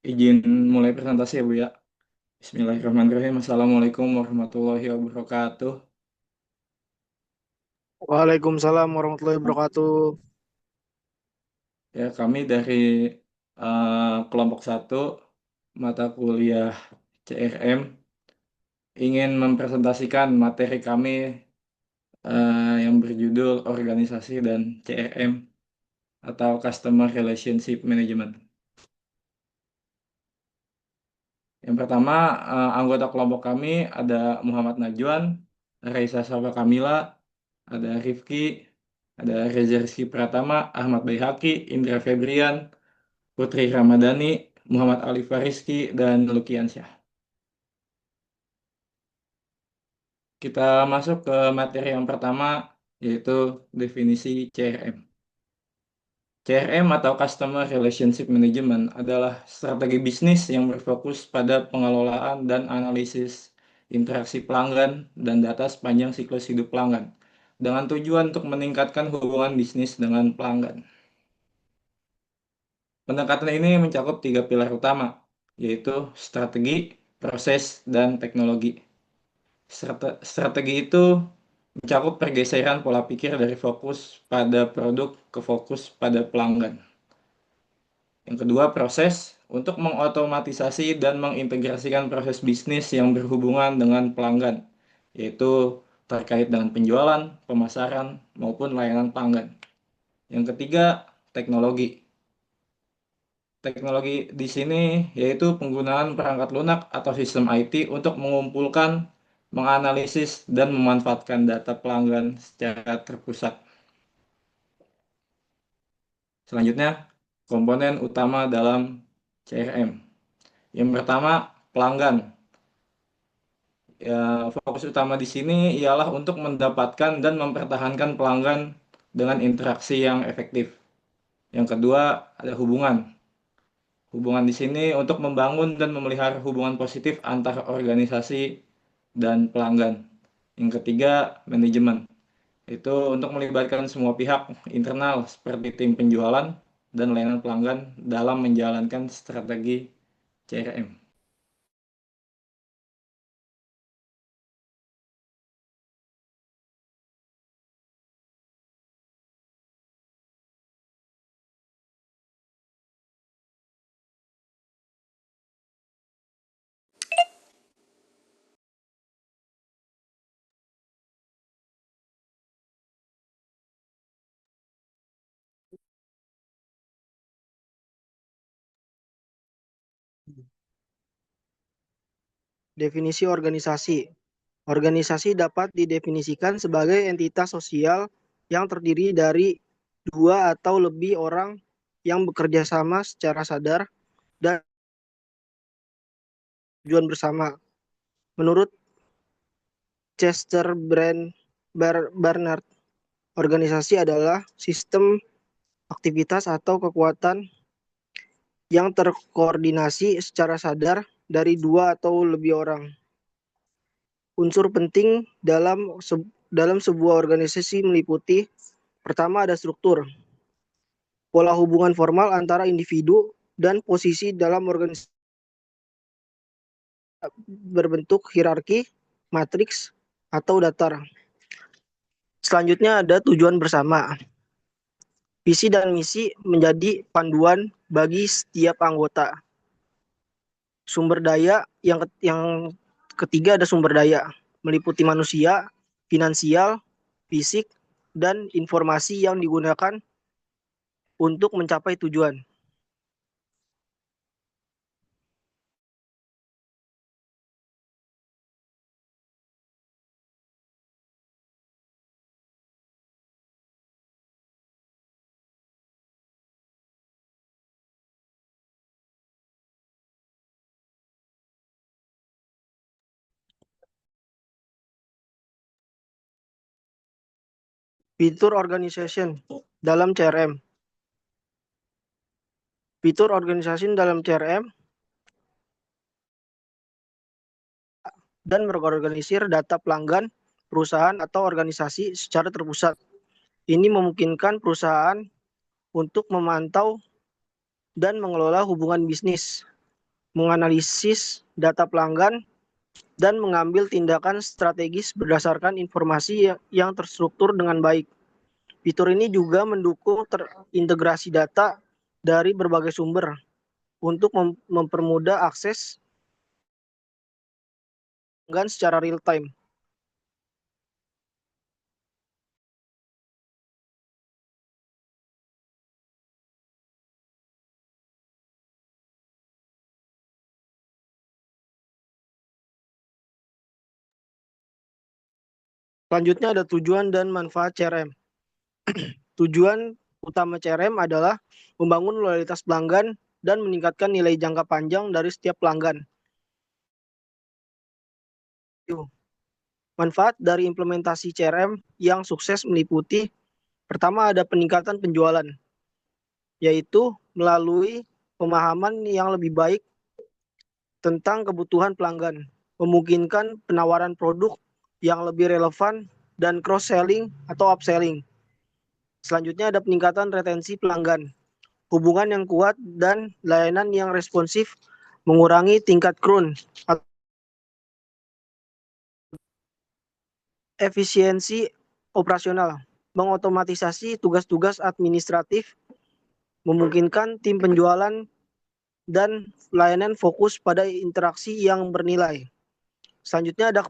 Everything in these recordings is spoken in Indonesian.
Izin mulai presentasi ya Bu ya. Bismillahirrahmanirrahim. Assalamualaikum warahmatullahi wabarakatuh. Waalaikumsalam warahmatullahi wabarakatuh. Ya, kami dari kelompok satu mata kuliah CRM ingin mempresentasikan materi kami yang berjudul Organisasi dan CRM atau Customer Relationship Management. Yang pertama, anggota kelompok kami ada Muhammad Najwan, Raisa Salva Kamila, ada Rifki, ada Reza Rizky Pratama, Ahmad Baihaqi, Indra Febrian, Putri Ramadhani, Muhammad Ali Fariski, dan Lukiansyah. Kita masuk ke materi yang pertama, yaitu definisi CRM. CRM atau Customer Relationship Management adalah strategi bisnis yang berfokus pada pengelolaan dan analisis interaksi pelanggan dan data sepanjang siklus hidup pelanggan, dengan tujuan untuk meningkatkan hubungan bisnis dengan pelanggan. Pendekatan ini mencakup tiga pilar utama, yaitu strategi, proses, dan teknologi. Strategi itu mencakup pergeseran pola pikir dari fokus pada produk ke fokus pada pelanggan. Yang kedua, proses untuk mengotomatisasi dan mengintegrasikan proses bisnis yang berhubungan dengan pelanggan, yaitu terkait dengan penjualan, pemasaran, maupun layanan pelanggan. Yang ketiga, teknologi. Teknologi di sini yaitu penggunaan perangkat lunak atau sistem IT untuk mengumpulkan, menganalisis, dan memanfaatkan data pelanggan secara terpusat. Selanjutnya, komponen utama dalam CRM. Yang pertama, pelanggan. Ya, fokus utama di sini ialah untuk mendapatkan dan mempertahankan pelanggan dengan interaksi yang efektif. Yang kedua, ada hubungan. Hubungan di sini untuk membangun dan memelihara hubungan positif antara organisasi dan pelanggan. Yang ketiga, manajemen. Itu untuk melibatkan semua pihak internal seperti tim penjualan dan layanan pelanggan dalam menjalankan strategi CRM. Definisi organisasi. Organisasi dapat didefinisikan sebagai entitas sosial yang terdiri dari dua atau lebih orang yang bekerja sama secara sadar dan tujuan bersama. Menurut Chester Barnard, organisasi adalah sistem aktivitas atau kekuatan yang terkoordinasi secara sadar dari dua atau lebih orang. Unsur penting dalam sebuah organisasi meliputi: pertama, ada struktur, pola hubungan formal antara individu dan posisi dalam organisasi berbentuk hierarki, matriks, atau datar. Selanjutnya ada tujuan bersama. Visi dan misi menjadi panduan bagi setiap anggota. Sumber daya yang ketiga ada sumber daya, meliputi manusia, finansial, fisik, dan informasi yang digunakan untuk mencapai tujuan. Fitur organization dalam CRM. Fitur organisasi dalam CRM dan mengorganisir data pelanggan, perusahaan atau organisasi secara terpusat. Ini memungkinkan perusahaan untuk memantau dan mengelola hubungan bisnis menganalisis data pelanggan, dan mengambil tindakan strategis berdasarkan informasi yang terstruktur dengan baik. Fitur ini juga mendukung terintegrasi data dari berbagai sumber untuk mempermudah akses pelanggan secara real time. Selanjutnya ada tujuan dan manfaat CRM. Tujuan utama CRM adalah membangun loyalitas pelanggan dan meningkatkan nilai jangka panjang dari setiap pelanggan. Manfaat dari implementasi CRM yang sukses meliputi: pertama, ada peningkatan penjualan, yaitu melalui pemahaman yang lebih baik tentang kebutuhan pelanggan, memungkinkan penawaran produk yang lebih relevan dan cross-selling atau upselling. Selanjutnya ada peningkatan retensi pelanggan, hubungan yang kuat dan layanan yang responsif mengurangi tingkat churn. Efisiensi operasional, mengotomatisasi tugas-tugas administratif, memungkinkan tim penjualan dan layanan fokus pada interaksi yang bernilai. Selanjutnya ada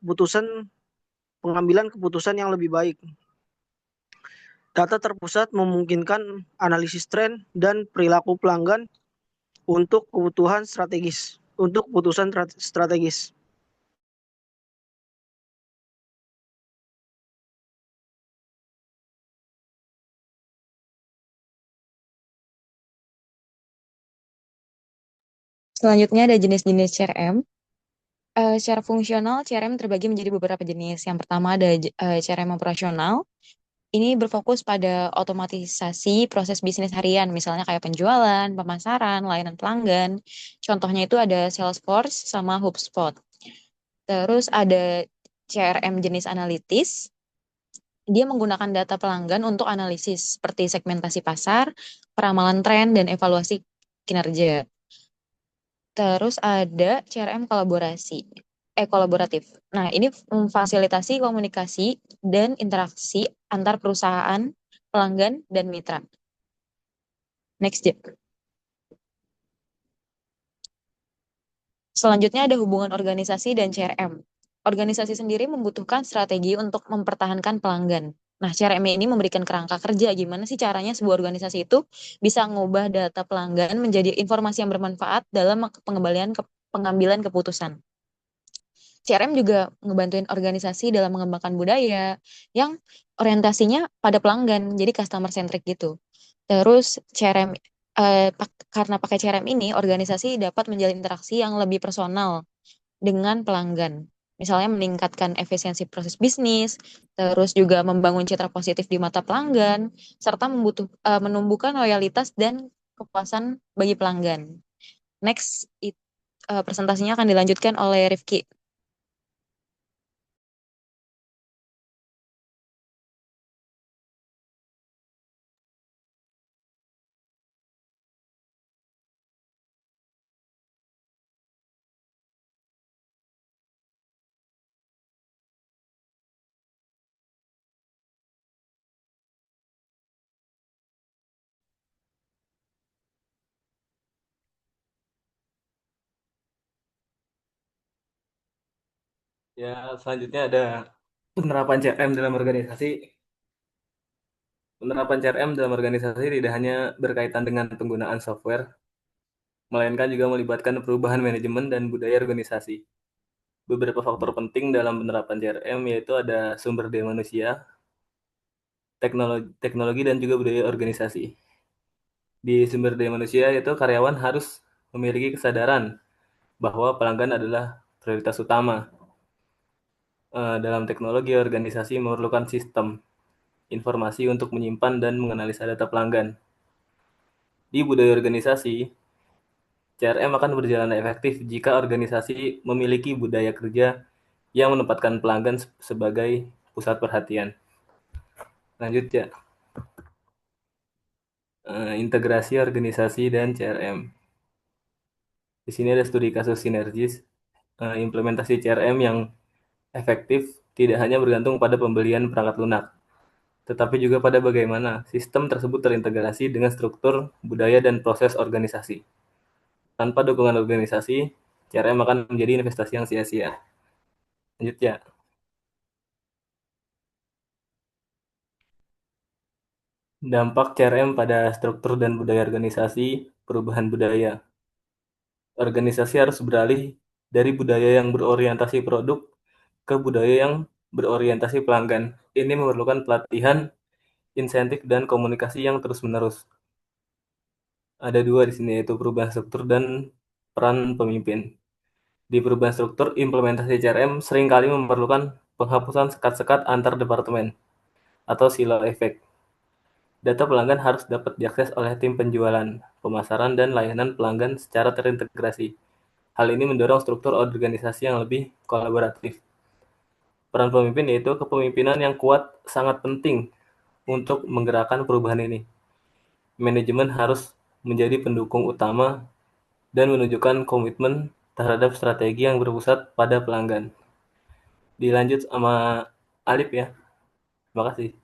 pengambilan keputusan yang lebih baik. Data terpusat memungkinkan analisis tren dan perilaku pelanggan untuk kebutuhan strategis, untuk keputusan strategis. Selanjutnya ada jenis-jenis CRM. Secara fungsional, CRM terbagi menjadi beberapa jenis. Yang pertama ada CRM operasional. Ini berfokus pada otomatisasi proses bisnis harian, misalnya kayak penjualan, pemasaran, layanan pelanggan. Contohnya itu ada Salesforce sama HubSpot. Terus ada CRM jenis analitis. Dia menggunakan data pelanggan untuk analisis seperti segmentasi pasar, peramalan tren, dan evaluasi kinerja. Terus ada CRM kolaboratif. Nah, ini memfasilitasi komunikasi dan interaksi antar perusahaan, pelanggan, dan mitra. Next, Jep. Selanjutnya ada hubungan organisasi dan CRM. Organisasi sendiri membutuhkan strategi untuk mempertahankan pelanggan. Nah, CRM ini memberikan kerangka kerja gimana sih caranya sebuah organisasi itu bisa mengubah data pelanggan menjadi informasi yang bermanfaat dalam pengambilan keputusan. CRM juga ngebantuin organisasi dalam mengembangkan budaya yang orientasinya pada pelanggan, jadi customer centric gitu. Terus karena pakai CRM ini, organisasi dapat menjalin interaksi yang lebih personal dengan pelanggan. Misalnya meningkatkan efisiensi proses bisnis, terus juga membangun citra positif di mata pelanggan, serta menumbuhkan loyalitas dan kepuasan bagi pelanggan. Next, presentasinya akan dilanjutkan oleh Rifki. Ya, selanjutnya ada penerapan CRM dalam organisasi. Penerapan CRM dalam organisasi tidak hanya berkaitan dengan penggunaan software, melainkan juga melibatkan perubahan manajemen dan budaya organisasi. Beberapa faktor penting dalam penerapan CRM yaitu ada sumber daya manusia, teknologi dan juga budaya organisasi. Di sumber daya manusia itu karyawan harus memiliki kesadaran bahwa pelanggan adalah prioritas utama. Dalam teknologi, organisasi memerlukan sistem informasi untuk menyimpan dan menganalisa data pelanggan. Di budaya organisasi, CRM akan berjalan efektif jika organisasi memiliki budaya kerja yang menempatkan pelanggan sebagai pusat perhatian. Lanjut ya, integrasi organisasi dan CRM. Di sini ada studi kasus sinergis implementasi CRM yang efektif tidak hanya bergantung pada pembelian perangkat lunak, tetapi juga pada bagaimana sistem tersebut terintegrasi dengan struktur, budaya, dan proses organisasi. Tanpa dukungan organisasi, CRM akan menjadi investasi yang sia-sia. Lanjut ya. Dampak CRM pada struktur dan budaya organisasi, perubahan budaya. Organisasi harus beralih dari budaya yang berorientasi produk ke budaya yang berorientasi pelanggan. Ini memerlukan pelatihan, insentif, dan komunikasi yang terus-menerus. Ada dua di sini, yaitu perubahan struktur dan peran pemimpin. Di perubahan struktur, implementasi CRM seringkali memerlukan penghapusan sekat-sekat antar departemen atau silo efek. Data pelanggan harus dapat diakses oleh tim penjualan, pemasaran, dan layanan pelanggan secara terintegrasi. Hal ini mendorong struktur organisasi yang lebih kolaboratif. Peran pemimpin yaitu kepemimpinan yang kuat sangat penting untuk menggerakkan perubahan ini. Manajemen harus menjadi pendukung utama dan menunjukkan komitmen terhadap strategi yang berpusat pada pelanggan. Dilanjut sama Alip ya. Terima kasih.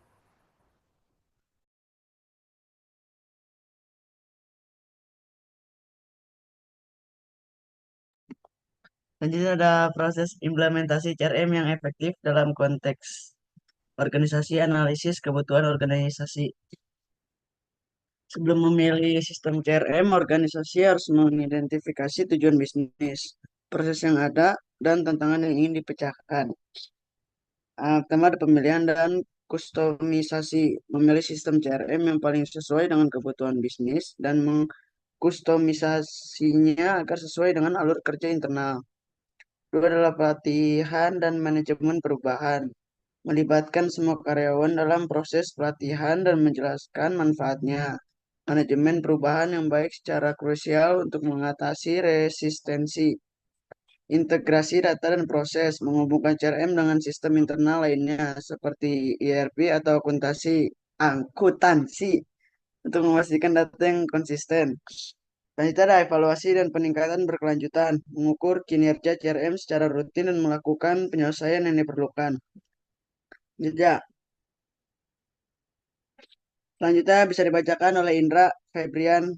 Selanjutnya ada proses implementasi CRM yang efektif dalam konteks organisasi, analisis kebutuhan organisasi. Sebelum memilih sistem CRM, organisasi harus mengidentifikasi tujuan bisnis, proses yang ada, dan tantangan yang ingin dipecahkan. Pertama ada pemilihan dan kustomisasi. Memilih sistem CRM yang paling sesuai dengan kebutuhan bisnis dan mengkustomisasinya agar sesuai dengan alur kerja internal. Kedua adalah pelatihan dan manajemen perubahan. Melibatkan semua karyawan dalam proses pelatihan dan menjelaskan manfaatnya. Manajemen perubahan yang baik secara krusial untuk mengatasi resistensi. Integrasi data dan proses, menghubungkan CRM dengan sistem internal lainnya seperti ERP atau akuntansi untuk memastikan data yang konsisten. Selanjutnya ada evaluasi dan peningkatan berkelanjutan, mengukur kinerja CRM secara rutin dan melakukan penyelesaian yang diperlukan. Jejak. Selanjutnya bisa dibacakan oleh Indra Febrian.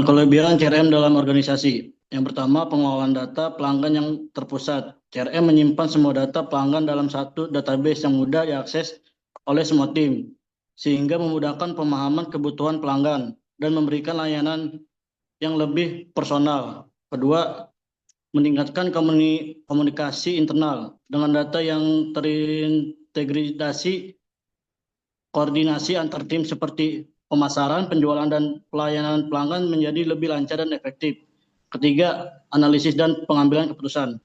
Kelebihan CRM dalam organisasi. Yang pertama, pengelolaan data pelanggan yang terpusat. CRM menyimpan semua data pelanggan dalam satu database yang mudah diakses oleh semua tim, sehingga memudahkan pemahaman kebutuhan pelanggan dan memberikan layanan yang lebih personal. Kedua, meningkatkan komunikasi internal dengan data yang terintegrasi, koordinasi antar tim seperti pemasaran, penjualan, dan pelayanan pelanggan menjadi lebih lancar dan efektif. Ketiga, analisis dan pengambilan keputusan.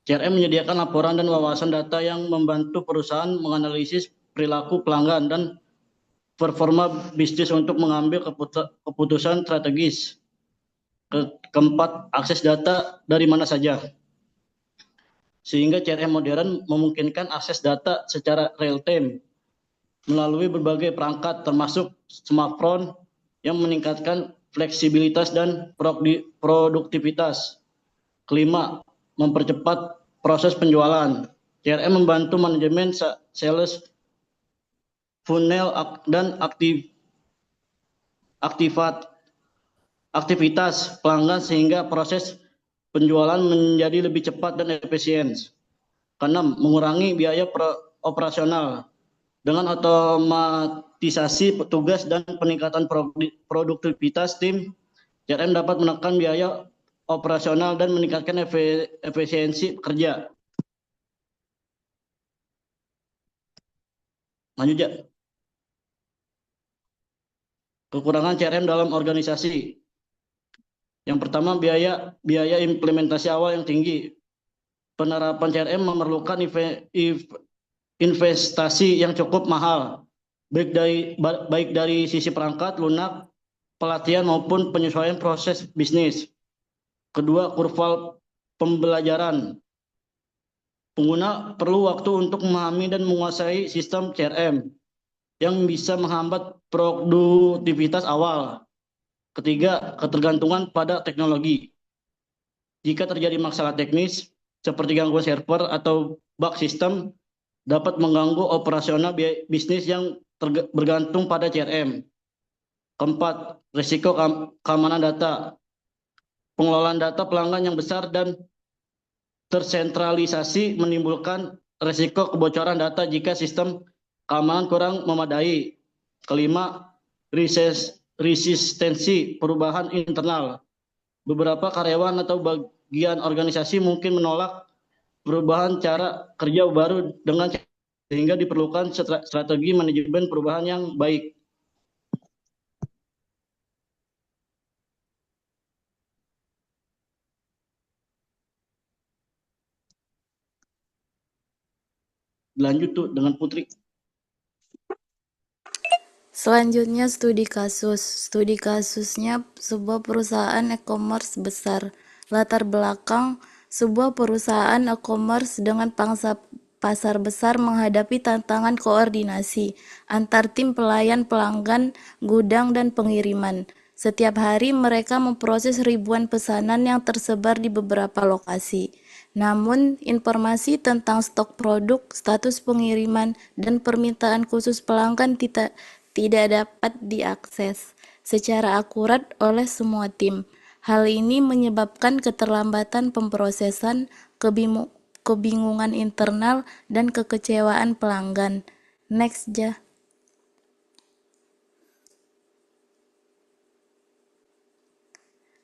CRM menyediakan laporan dan wawasan data yang membantu perusahaan menganalisis perilaku pelanggan dan performa bisnis untuk mengambil keputusan strategis. Keempat, akses data dari mana saja. Sehingga CRM modern memungkinkan akses data secara real time melalui berbagai perangkat termasuk smartphone yang meningkatkan fleksibilitas dan produktivitas. Kelima, mempercepat proses penjualan. CRM membantu manajemen sales funnel dan aktivitas pelanggan sehingga proses penjualan menjadi lebih cepat dan efisien. Keenam, mengurangi biaya operasional. Dengan otomatisasi petugas dan peningkatan produktivitas tim, CRM dapat menekan biaya operasional dan meningkatkan efisiensi kerja. Lanjut ya. Kekurangan CRM dalam organisasi. Yang pertama, biaya implementasi awal yang tinggi. Penerapan CRM memerlukan investasi yang cukup mahal, baik dari sisi perangkat lunak, pelatihan maupun penyesuaian proses bisnis. Kedua, kurva pembelajaran. Pengguna perlu waktu untuk memahami dan menguasai sistem CRM yang bisa menghambat produktivitas awal. Ketiga, ketergantungan pada teknologi. Jika terjadi masalah teknis seperti gangguan server atau bug sistem, dapat mengganggu operasional bisnis yang bergantung pada CRM. Keempat, risiko keamanan data. Pengelolaan data pelanggan yang besar dan tersentralisasi menimbulkan risiko kebocoran data jika sistem keamanan kurang memadai. Kelima, resistensi perubahan internal. Beberapa karyawan atau bagian organisasi mungkin menolak perubahan cara kerja baru dengan sehingga diperlukan strategi manajemen perubahan yang baik. Lanjut tuh dengan Putri. Selanjutnya studi kasus. Studi kasusnya sebuah perusahaan e-commerce besar. Latar belakang sebuah perusahaan e-commerce dengan pangsa pasar besar menghadapi tantangan koordinasi antar tim pelayan pelanggan, gudang, dan pengiriman. Setiap hari mereka memproses ribuan pesanan yang tersebar di beberapa lokasi. Namun, informasi tentang stok produk, status pengiriman, dan permintaan khusus pelanggan tidak dapat diakses secara akurat oleh semua tim. Hal ini menyebabkan keterlambatan pemrosesan, kebingungan internal, dan kekecewaan pelanggan. Next, Ja.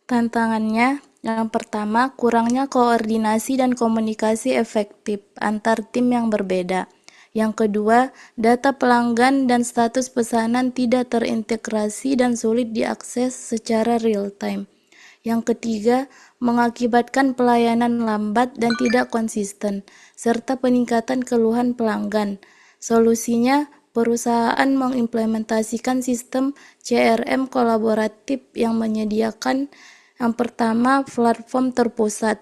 Tantangannya, yang pertama, kurangnya koordinasi dan komunikasi efektif antar tim yang berbeda. Yang kedua, data pelanggan dan status pesanan tidak terintegrasi dan sulit diakses secara real-time. Yang ketiga, mengakibatkan pelayanan lambat dan tidak konsisten, serta peningkatan keluhan pelanggan. Solusinya, perusahaan mengimplementasikan sistem CRM kolaboratif yang menyediakan yang pertama, platform terpusat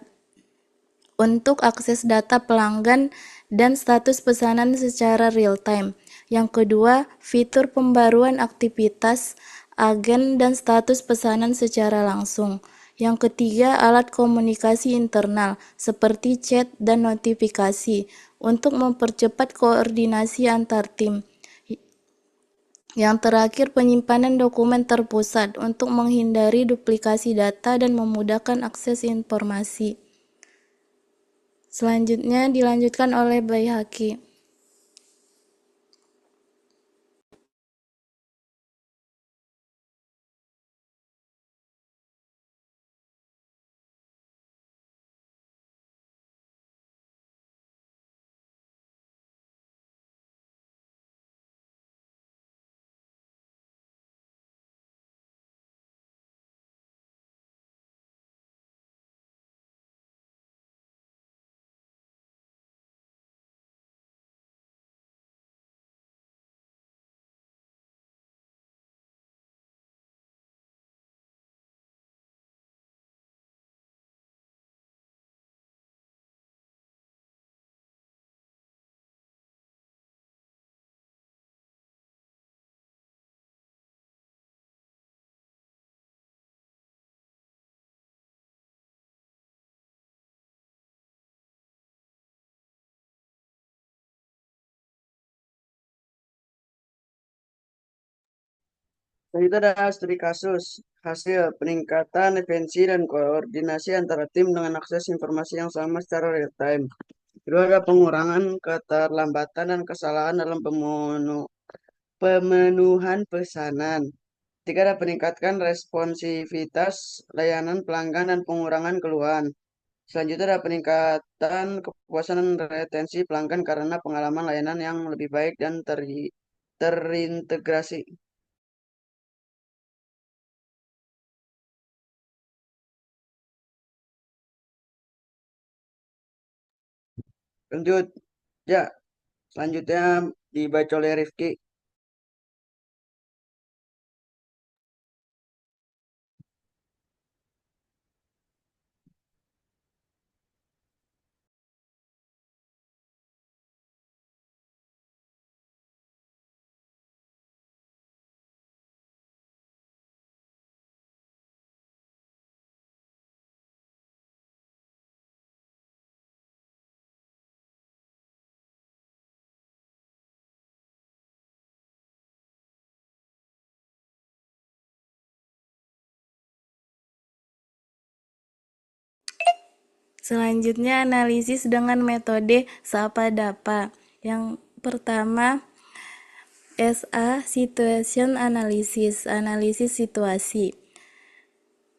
untuk akses data pelanggan dan status pesanan secara real-time. Yang kedua, fitur pembaruan aktivitas, agen, dan status pesanan secara langsung. Yang ketiga, alat komunikasi internal seperti chat dan notifikasi untuk mempercepat koordinasi antar tim. Yang terakhir, penyimpanan dokumen terpusat untuk menghindari duplikasi data dan memudahkan akses informasi. Selanjutnya dilanjutkan oleh Baihaqi. Selanjutnya ada studi kasus, hasil peningkatan efisiensi dan koordinasi antara tim dengan akses informasi yang sama secara real time. Kedua ada pengurangan keterlambatan dan kesalahan dalam pemenuhan pesanan. Tiga ada peningkatan responsivitas layanan pelanggan dan pengurangan keluhan. Selanjutnya ada peningkatan kepuasan dan retensi pelanggan karena pengalaman layanan yang lebih baik dan terintegrasi. Lanjut, ya. Selanjutnya dibaca oleh Rifki. Selanjutnya analisis dengan metode SAPA-DAPA. Yang pertama SA Situation Analysis, analisis situasi.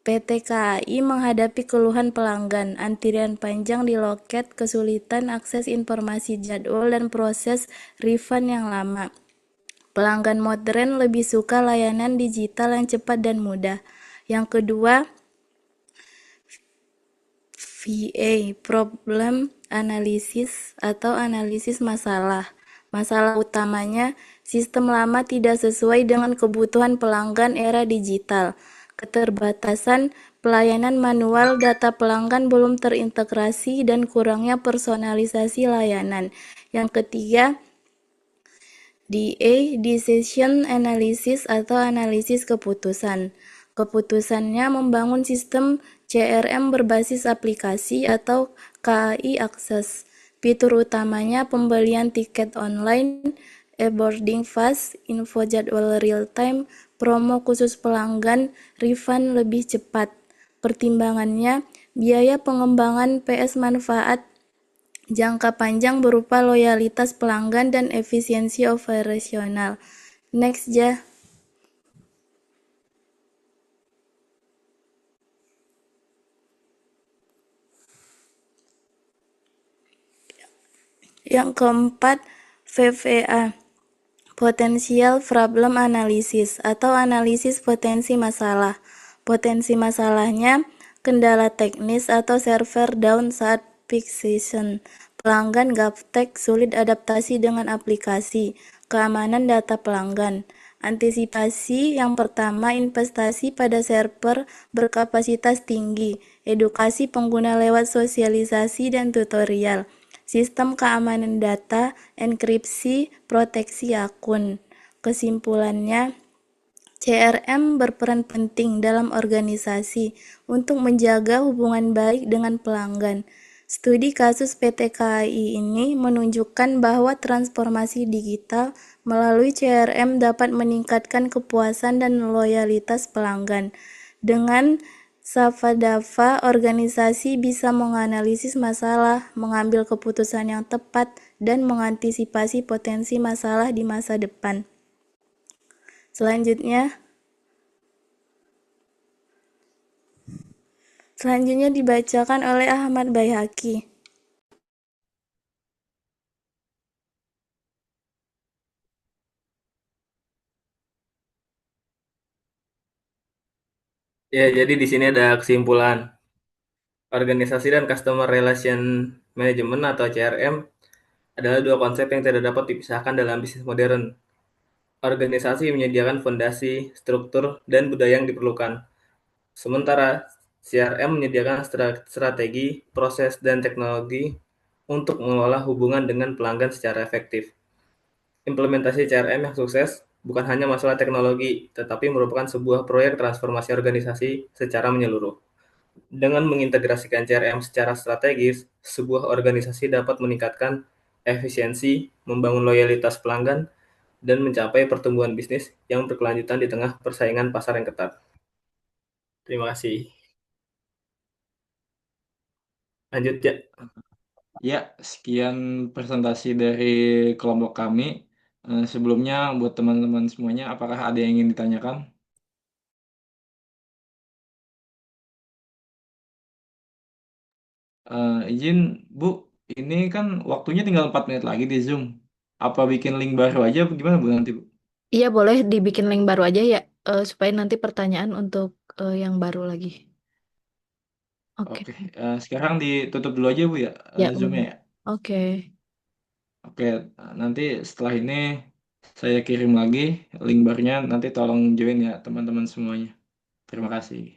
PT KAI menghadapi keluhan pelanggan, antrian panjang di loket, kesulitan akses informasi jadwal dan proses refund yang lama. Pelanggan modern lebih suka layanan digital yang cepat dan mudah. Yang kedua, VA, Problem Analysis atau analisis masalah. Masalah utamanya, sistem lama tidak sesuai dengan kebutuhan pelanggan era digital. Keterbatasan pelayanan manual, data pelanggan belum terintegrasi, dan kurangnya personalisasi layanan. Yang ketiga, DA, Decision Analysis atau analisis keputusan. Keputusannya membangun sistem CRM berbasis aplikasi atau KAI Akses. Fitur utamanya pembelian tiket online, e-boarding fast, info jadwal real-time, promo khusus pelanggan, refund lebih cepat. Pertimbangannya, biaya pengembangan PS manfaat jangka panjang berupa loyalitas pelanggan dan efisiensi operasional. Next, Ja. Yang keempat, VPA, Potential Problem Analysis atau analisis potensi masalah. Potensi masalahnya, kendala teknis atau server down saat peak season. Pelanggan gaptek sulit adaptasi dengan aplikasi. Keamanan data pelanggan. Antisipasi yang pertama, investasi pada server berkapasitas tinggi. Edukasi pengguna lewat sosialisasi dan tutorial. Sistem keamanan data, enkripsi, proteksi akun. Kesimpulannya, CRM berperan penting dalam organisasi untuk menjaga hubungan baik dengan pelanggan. Studi kasus PT KAI ini menunjukkan bahwa transformasi digital melalui CRM dapat meningkatkan kepuasan dan loyalitas pelanggan. Dengan SAPA-DAPA, organisasi bisa menganalisis masalah, mengambil keputusan yang tepat, dan mengantisipasi potensi masalah di masa depan. Selanjutnya dibacakan oleh Ahmad Baihaqi. Ya, jadi di sini ada kesimpulan. Organisasi dan Customer Relation Management atau CRM adalah dua konsep yang tidak dapat dipisahkan dalam bisnis modern. Organisasi menyediakan fondasi, struktur, dan budaya yang diperlukan. Sementara CRM menyediakan strategi, proses, dan teknologi untuk mengelola hubungan dengan pelanggan secara efektif. Implementasi CRM yang sukses bukan hanya masalah teknologi, tetapi merupakan sebuah proyek transformasi organisasi secara menyeluruh. Dengan mengintegrasikan CRM secara strategis, sebuah organisasi dapat meningkatkan efisiensi, membangun loyalitas pelanggan, dan mencapai pertumbuhan bisnis yang berkelanjutan di tengah persaingan pasar yang ketat. Terima kasih. Lanjut, ya. Ya, sekian presentasi dari kelompok kami. Sebelumnya buat teman-teman semuanya, apakah ada yang ingin ditanyakan? Izin, Bu, ini kan waktunya tinggal 4 menit lagi di Zoom. Apa bikin link baru aja, apa gimana Bu nanti, Bu? Iya, boleh dibikin link baru aja ya, supaya nanti pertanyaan untuk yang baru lagi. Oke. Oke, sekarang ditutup dulu aja Bu ya, Ya, Zoom-nya benar. ya. Oke. Oke, nanti setelah ini saya kirim lagi link barunya, nanti tolong join ya teman-teman semuanya. Terima kasih.